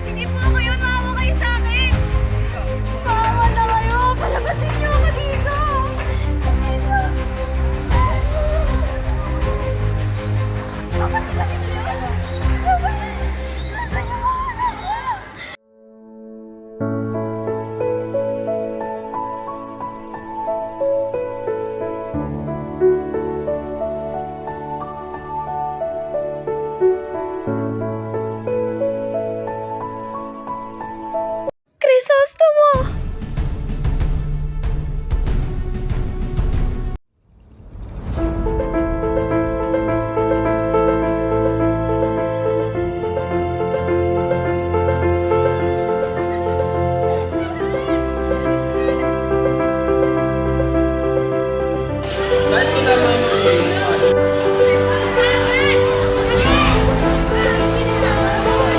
Hindi po ako yun! Maawa kayo sa akin! Maawa na kayo! Palabasin niyo ako dito! Papasipasin niyo! Nasaan yung mga anak ko? Crisostomo!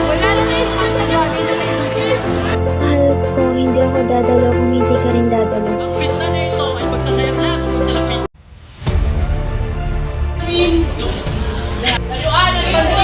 Wala na tayo sa bagay na Mahal ko, hindi ako dadalo kung hindi ka rin dadalo. Ang pista na ito ay magsasayang lahat ng salapin. Layuan ang bandera!